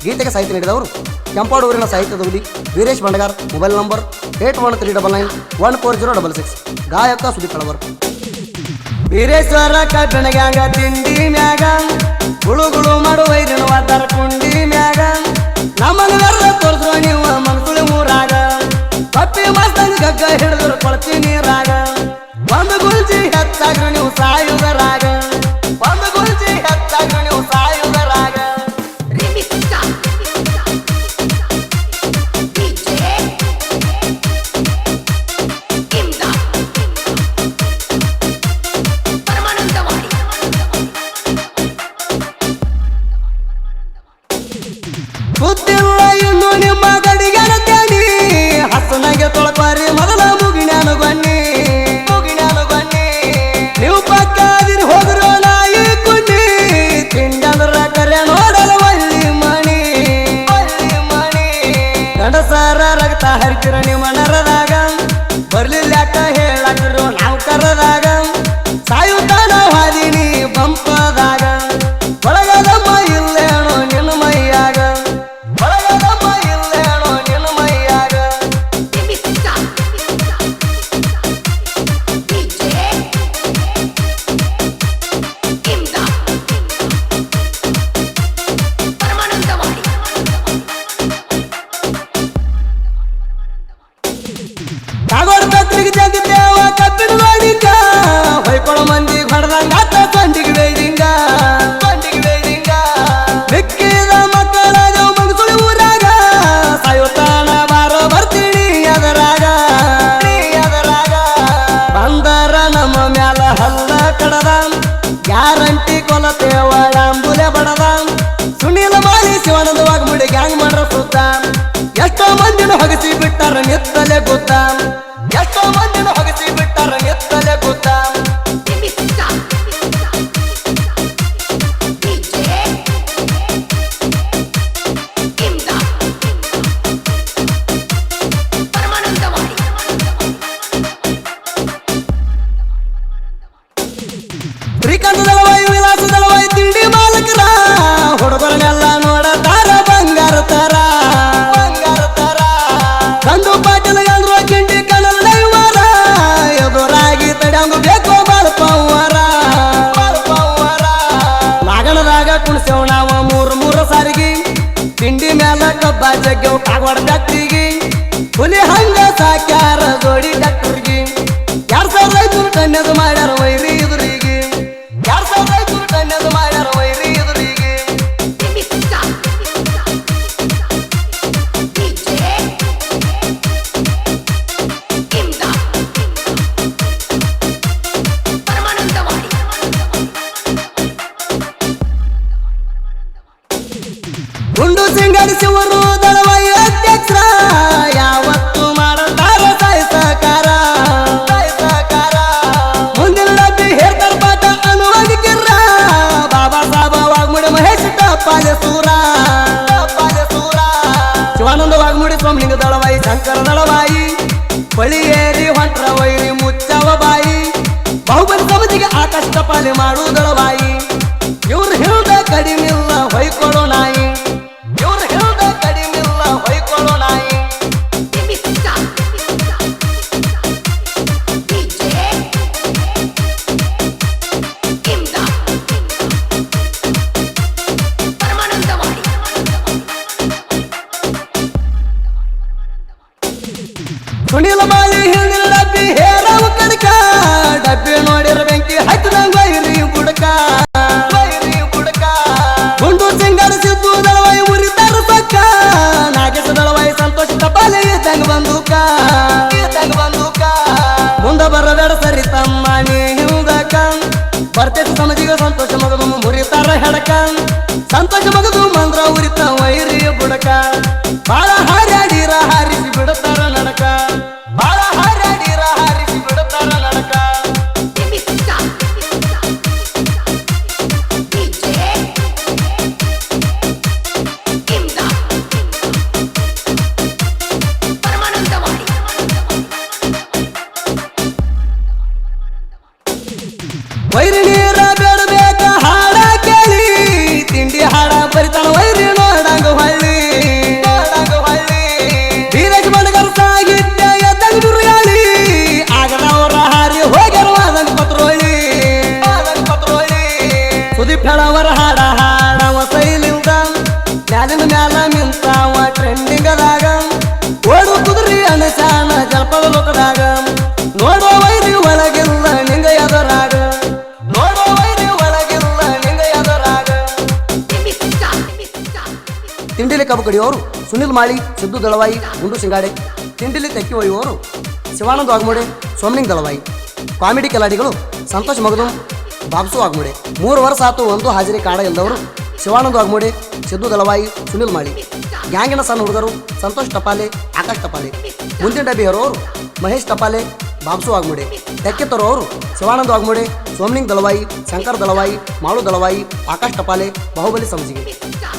ಗೀತೆಗೆ ಸಾಹಿತ್ಯ ನೀಡಿದವರು ಕೆಂಪಾಡೂರಿನ ಸಾಹಿತ್ಯದ ಹುಲಿ ವೀರೇಶ್ ಬಂಡಗಾರ್. Mobile number 8139914066. ಗಾಯಕ ಸುದೀಪ್ ಕಳವರ್. ವೀರೇಶ್ವರ ಕಬ್ಬಿಣ ಗ್ಯಾಂಗ ತಿಂಡಿ ಮ್ಯಾಗ ಗುಳು ಗುಳು ಮಾಡು ವೈರಿನ ವಾತಾರ ಕುಂಡಿ ಮ್ಯಾಗ ನಮ್ಮನ್ನ ತೋರಿದ್ರು ನೀವು ಮನಸುಳಿ ಮೂರಾಗ ಪಪ್ಪಿ ಮಸ್ತಂಗ ಗಗ್ಗ ಹಿಡಿದ್ರು ಕೊಳತಿ ನೀರಾಗ ಒಂದು ಗುಂಜಿ ಹೆಚ್ಚಾಗ್ರು ನೀವು ಸಾಯುವುದರಾಗ ಒಂದು ಗುಂಜಿ ಹೆಚ್ಚಾಗ್ರು ನೀವು ಸಾಯುವುದರಾಗ ಗೊತ್ತಿಲ್ಲ ಇನ್ನು ನಿಮ್ಮ ಗಡಿಗೆನ ತೇಡಿ ಹಸನಾಗೆ ತೊಳಪಾರಿ ಮೊದಲ ಮುಗಿಣ್ಯಾನು ಬನ್ನಿ ನೀವು ಪಕ್ಕಾದಿರಿ ಹೋದ್ರು ನಾಯಿ ಕುಂಡಿ ತಿಂಡಂದ್ರ ಕರೆ ನೋಡಲು ಒಳ್ಳಿ ಮಣಿ ಗಂಡಸಾರ ರಕ್ತ ಹರಿತಿರ ನಿಮ್ಮ ನರದಾಗ ಬರ್ಲಿಲ್ಲ ಯಾಕ ಹೇಳಾಕಿರು ನಾವು ಕರದಾಗ ಸಾಯುತ್ತಾನ ಹಾದಿನಿ ಬಂಪದಾಗ ಒಳಗದಮ್ಮ ಇಲ್ಲೇಣೋ ನಿನ್ನ ಮೈಯಾಗ ಕಾಗೋಡ ಪತ್ರಿಕೆ ಜಗತ್ತೇವ ಕಬ್ಬಿಣ ಗೋಡಿಕ ಹೊಯ್ಕೊಳ ಮಂದಿ ಹೊಡೆದಂಗ ಕೊಂಡಿಗೆ ಬೇಡಿಂಗ ಮಿಕ್ಕಿದ ಮಕ್ಕಳ ಮಗಸುಳಿ ಊರಾಗ ಸಾಯುತ್ತಾನ ಬಾರೋ ಬರ್ತೀನಿ ಅದರಾಗ ಬಂದರ ನಮ್ಮ ಮ್ಯಾಲ ಹಲ್ಲ ಕಡದ ಗ್ಯಾರಂಟಿ ಕೊಲತೇವ ಅಂಬುಲೆ ಬಡದ ಸುನೀಲ ಮಾಲಿ ಶಿವಾನಂದವಾಗ ಮುಡಿ ಗ್ಯಾಂಗ್ ಮಾಡ್ರ ಸುತ್ತ ಎಷ್ಟೋ ಮಂದಿನ ಹೊಗಸಿ ಬಿಟ್ಟಾರ ನಿತ್ತಲೆ ಗೊತ್ತ ಎಷ್ಟೋ ಮಂದಿನ ಹೊಗಸಿ ಬಿಟ್ಟಾರ ನಿತ್ತಲೆ ಗೊತ್ತ ಶ್ರೀಕಾಂತದಳವಾಯು ವಿಲಾಸದಳವಾಯು ತಿಂಡಿ ಮಾಲಕರ ಹುಡುಗರನ್ನೆಲ್ಲ ನೋಡತಾರ ಬಂಗಾರ ತರ ಕಂಡು ಪಾಟೀಲ ಎಲ್ರು ಕಿಂಡಿ ಕಣಲ್ ದೈವಾರ ಎದುರಾಗಿ ತಡಂಗು ಬೇಕೋ ಬಾಳಪವ್ವರ ನಾಗಣದಾಗ ಕುಣಿಸೇವ್ ನಾವ ಮೂರು ಸಾರಿಗೆ ತಿಂಡಿ ಮ್ಯಾಲ ಕಬ್ಬ ಜಗ್ಗೇವ್ ಕಾಗವಾಡ ಡಾಕ್ಟ್ರಿಗೆ ಹುಲಿ ಹಂಗ ಸಾಕ್ಯಾರ ಜೋಡಿ ಡಾಕ್ಟರ್ಗೆ 2500 ಟನ್ನದು ಮಾಡ್ಯಾರ ವೈರಿ ಎದುರಿಗೆ 2500 ಟನ್ನದು ಮಾಡ್ಯಾರ ವೈರಿ ಎದುರಿಗೆ ಗುಂಡು ಸಿಂಗಡಿಸುವರು ದಳವಾಯಿ ಅಧ್ಯಕ್ಷರ ಯಾವತ್ತು ಮಾಡತಾರ ಸಾಯಸಕಾರ ಮುಂದಿನ ಡಬ್ಬಿ ಹೇರ್ತಾರ ಪಾಠ ಅನ್ನುವಾಗಿರ ಬಾಬಾ ಸಾಬ ವಾಗ್ಮುಡಿ ಮಹೇಶ್ ಟಪ್ಪಾಲೆ ಸೂರ ಶಿವಾನಂದ ವಾಗ್ಮುಡಿ ಸೋಮಲಿಂಗ ದಳವಾಯಿ ಶಂಕರ ದಳವಾಯಿ ಬಳಿಯೇರಿ ಹೊಂಟ್ರ ವೈರಿ ಮುಚ್ಚವ ಬಾಯಿ ಬಾಹುಬಲಿ ಸಮಿತಿಗೆ ಆಕಷ್ಟ ಪಾಲಿ ಮಾಡು ದಳವಾಯಿ ಇವ್ರು ಹಿಡಿದ ಕಡಿಮಿಲ್ಲ ಹೊಯ್ಕೊಳೋ ನಾಯಿ ಇವ್ರು ಹಿಡಿದ ಕಡಿಮಿಲ್ಲ ಹೊಯ್ಕೊಳೋ ನಾಯಿ ಸುನೀಲ ಮಾಲಿ ಹಿಂದಿನ ಡಬ್ಬಿ ಹೇರವ ಕಡಕ ಡಬ್ಬಿ ನೋಡಿರ ಬೆಂಕಿ ಹತ್ತಿದಂಗ ವೈರಿ ಬುಡಕ ಗುಂಡು ಸಿಂಗಡ ಸಿದ್ದು ದಳವಾಯಿ ಮುರಿತಾರ ಸಕ್ಕ ನಾಗೇಶ ದಳವಾಯಿ ಸಂತೋಷ ತಪಾಲೆ ಇದ್ದಂಗ ಬಂದೂಕ ಮುಂದ ಬರಬೇಡ ಸರಿ ತಮ್ಮ ನೀ ಹಿಂದಕ ಬರ್ತೈತಿ ಸಮಜಿಗ ಸಂತೋಷ ಮಗದು ಮುರಿತಾರ ಹೆಡಕ ಸಂತೋಷ ಮಗದು ಮಂದ್ರ ಉರಿತ ವೈರಿ ಬುಡಕ ಬಾಳ ಹಾರ್ಯಾಡಿರ ಹಾರಿಸಿ ಬಿಡುತ್ತಾರ ನಡಕ ಬಾಳ ಹಾರ್ಯಾಡಿರ ಹಾರಿಸಿ ಬಿಡುತ್ತಾರ ನಡಕ ವೈರಿ ನೀರ ಬೇಡಬೇಕ ಹಾಡ ಕೇಳಿ ತಿಂಡಿ ಹಾಡ ಬರಿತ ಮ್ಯಾಲಿನ ಮ್ಯಾಲ ಮಿಂತಾವ ಟ್ರೆಂಡಿಂಗದಾಗ ಓಡು ಕುದುರಿ ಅನಸಾನ ಜನಪದ ಲೋಕದಾಗ ನೋಡೋ ವೈರಿ ಒಳಗಿಲ್ಲ ನಿಂಗ ಎದರಾಗ ನೋಡೋ ವೈರಿ ಒಳಗಿಲ್ಲ ನಿಂಗ ಎದರಾಗ ತಿಂಡಿಲಿ ಕಬ್ಬು ಕಡಿಯೋರು ಸುನಿಲ್ ಮಾಳಿ ಸಿದ್ದು ದಳವಾಯಿ ಗುಂಡು ಸಿಂಗಾಡೆ ತಿಂಡಿಲಿ ತೆಕ್ಕಿ ಒಯ್ಯುವವರು ಶಿವಾನಂದ ವಾಗ್ಮೋಡೆ ಸೋಮಲಿಂಗ್ ದಳವಾಯಿ ಕಾಮಿಡಿ ಕೆಲಾಡಿಗಳು ಸಂತೋಷ್ ಮಗದುಂ ಬಾಬ್ಸು ವಾಗ್ಮೋಡೆ 3 ವರ್ಷ ಆತು ಒಂದು ಹಾಜರಿ ಕಾಡ ಇಲ್ಲದವರು ಶಿವಾನಂದ ವಾಗ್ಮೋಡೆ ಸಿದ್ದು ದಳವಾಯಿ ಸುನಿಲ್ ಮಾಳಿ ಗ್ಯಾಂಗಿನ ಸಣ್ಣ ಹುಡುಗರು ಸಂತೋಷ್ ಟಪಾಲೆ ಆಕಾಶ್ ಟಪಾಲೆ ಮುಂದಿನ ಡಬ್ಬಿ ಹೇರೋರು ಮಹೇಶ್ ಟಪಾಲೆ ಬಾಬ್ಸು ವಾಗ್ಮೋಡೆ ತೆಕ್ಕೆ ತರೋರು ಶಿವಾನಂದ ವಾಗ್ಮೋಡೆ ಸೋಮಲಿಂಗ್ ದಳವಾಯಿ ಶಂಕರ್ ದಳವಾಯಿ ಮಾಳು ದಳವಾಯಿ ಆಕಾಶ್ ಟಪಾಲೆ ಬಾಹುಬಲಿ ಸಮಜಿಗೆ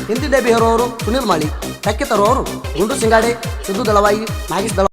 ಹಿಂದಿ ಡಬ್ಬಿ ಹೇರೋರು ಸುನಿಲ್ ಮಾಳಿ ತೆಕ್ಕೆ ತರೋರು ಗುಂಡು ಸಿಂಗಾಡೆ ಸಿದ್ದು ದಳವಾಯಿ ನಾಗೇಶ್ ದಳ